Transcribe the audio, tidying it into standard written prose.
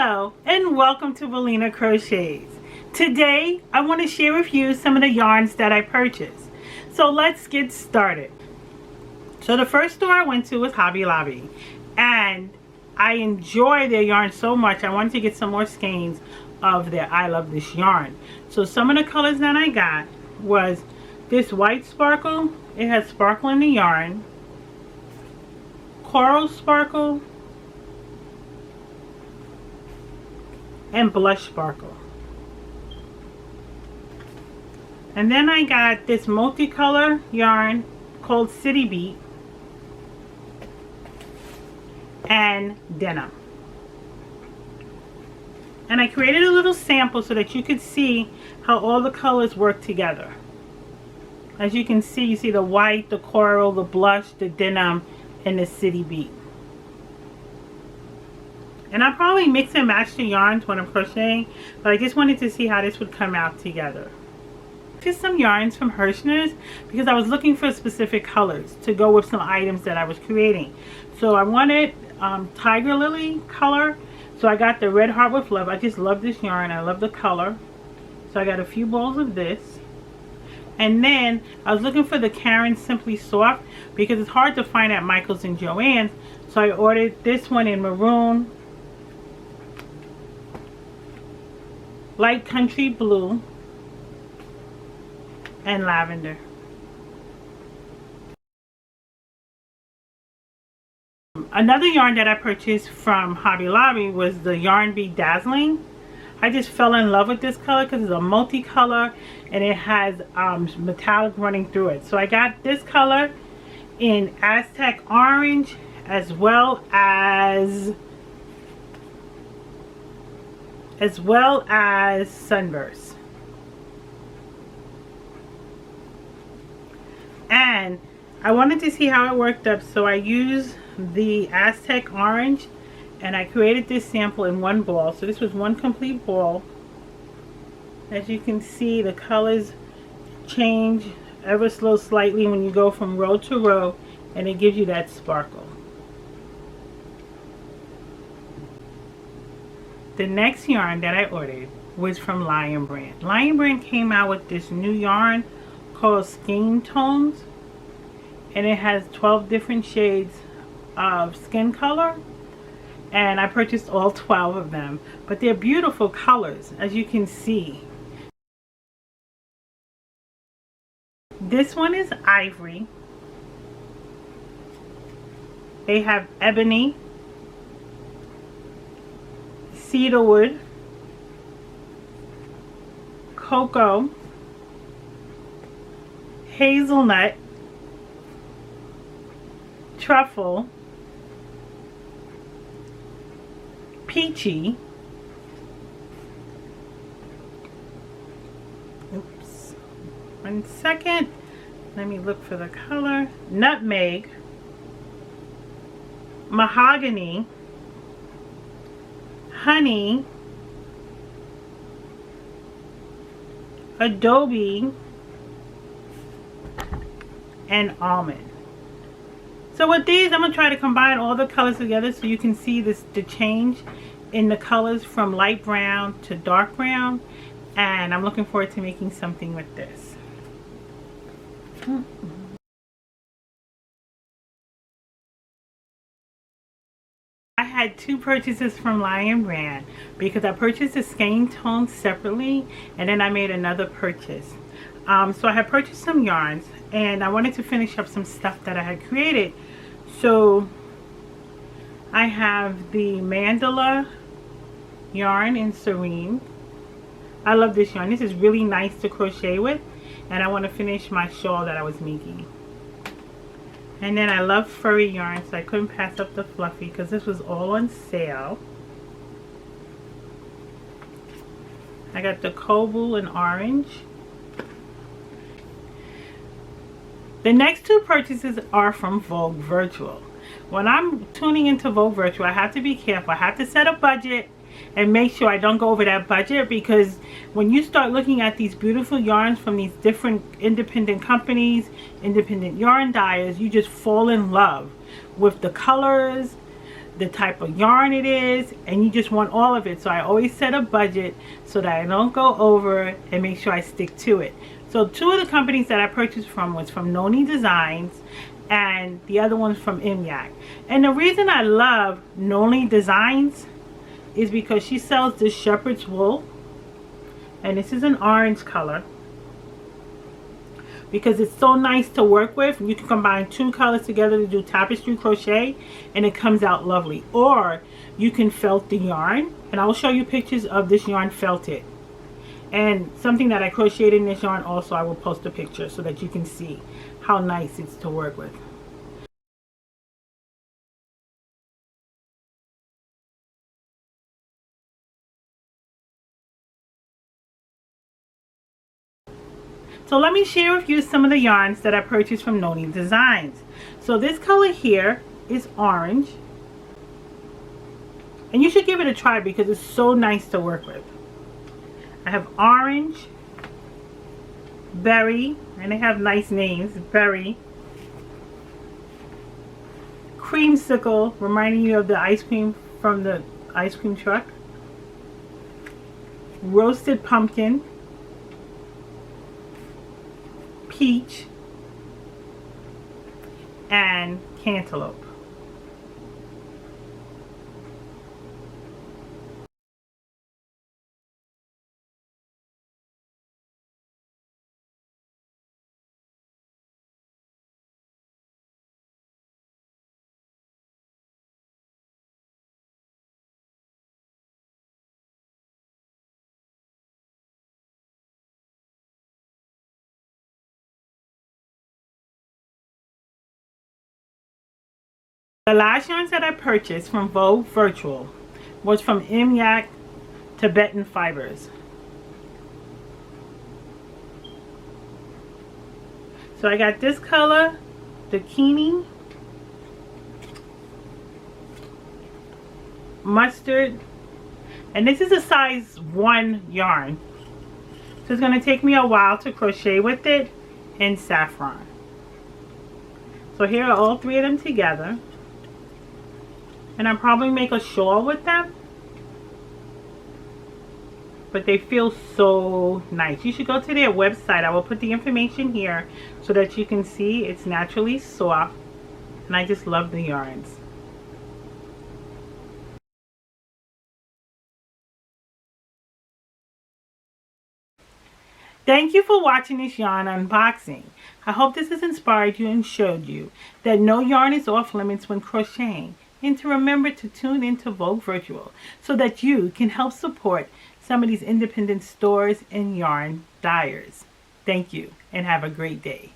Hello and welcome to Belina Crochets. Today I want to share with you some of the yarns that I purchased. So let's get started. So the first store I went to was Hobby Lobby, and I enjoy their yarn so much I wanted to get some more skeins of their I Love This yarn. So some of the colors that I got was this white sparkle. It has sparkle in the yarn, coral sparkle, and blush sparkle. And then I got this multicolor yarn called City Beat and denim. And I created a little sample so that you could see how all the colors work together. As you can see, you see the white, the coral, the blush, the denim, and the City Beat. And I probably mix and match the yarns when I'm crocheting, but I just wanted to see how this would come out together. Just some yarns from Herrschners because I was looking for specific colors to go with some items that I was creating. So I wanted Tiger Lily color, so I got the Red Heart with Love. I just love this yarn. I love the color. So I got a few balls of this. And then I was looking for the Karen Simply Soft because it's hard to find at Michael's and Joann's. So I ordered this one in maroon, light country blue, and lavender. Another yarn that I purchased from Hobby Lobby was the Yarn Bead Dazzling. I just fell in love with this color because it's a multicolor and it has metallic running through it. So I got this color in Aztec Orange as well as Sunburst. And I wanted to see how it worked up, so I used the Aztec Orange and I created this sample in one ball. So this was one complete ball. As you can see, the colors change ever so slightly when you go from row to row, and it gives you that sparkle. The next yarn that I ordered was from Lion Brand. Lion Brand came out with this new yarn called Skin Tones, and it has 12 different shades of skin color, and I purchased all 12 of them, but they're beautiful colors, as you can see. This one is ivory. They have ebony, cedarwood, cocoa, hazelnut, truffle, peachy, oops, 1 second, let me look for the color, nutmeg, mahogany, honey, adobe, and almond. So with these, I'm going to try to combine all the colors together so you can see the change in the colors from light brown to dark brown, and I'm looking forward to making something with this. I had two purchases from Lion Brand because I purchased the skein tone separately and then I made another purchase. So I had purchased some yarns and I wanted to finish up some stuff that I had created. So I have the Mandala Yarn in Serene. I love this yarn. This is really nice to crochet with, and I want to finish my shawl that I was making. And then I love furry yarn, so I couldn't pass up the fluffy because this was all on sale. I got the cobalt in orange. The next two purchases are from Vogue Virtual. When I'm tuning into Vogue Virtual, I have to be careful. I have to set a budget and make sure I don't go over that budget, because when you start looking at these beautiful yarns from these different independent companies, independent yarn dyers, you just fall in love with the colors, the type of yarn it is, and you just want all of it. So I always set a budget so that I don't go over and make sure I stick to it. So two of the companies that I purchased from was from Noni Designs, and the other one's from MYAC. And the reason I love Noni Designs is because she sells this shepherd's wool, and this is an orange color, because it's so nice to work with. You can combine two colors together to do tapestry crochet, and it comes out lovely. Or you can felt the yarn, and I will show you pictures of this yarn felted. And something that I crocheted in this yarn also, I will post a picture so that you can see how nice it's to work with. So let me share with you some of the yarns that I purchased from Noni Designs. So this color here is orange, and you should give it a try because it's so nice to work with. I have orange, berry, and they have nice names, berry, creamsicle, reminding you of the ice cream from the ice cream truck, roasted pumpkin, peach, and cantaloupe. The last yarns that I purchased from Vogue Virtual was from MYAC Tibetan Fibers. So I got this color, bikini, mustard, and this is a size 1 yarn. So it's going to take me a while to crochet with it in saffron. So here are all three of them together. And I'll probably make a shawl with them. But they feel so nice. You should go to their website. I will put the information here so that you can see it's naturally soft. And I just love the yarns. Thank you for watching this yarn unboxing. I hope this has inspired you and showed you that no yarn is off limits when crocheting. And to remember to tune into Vogue Virtual so that you can help support some of these independent stores and yarn dyers. Thank you and have a great day.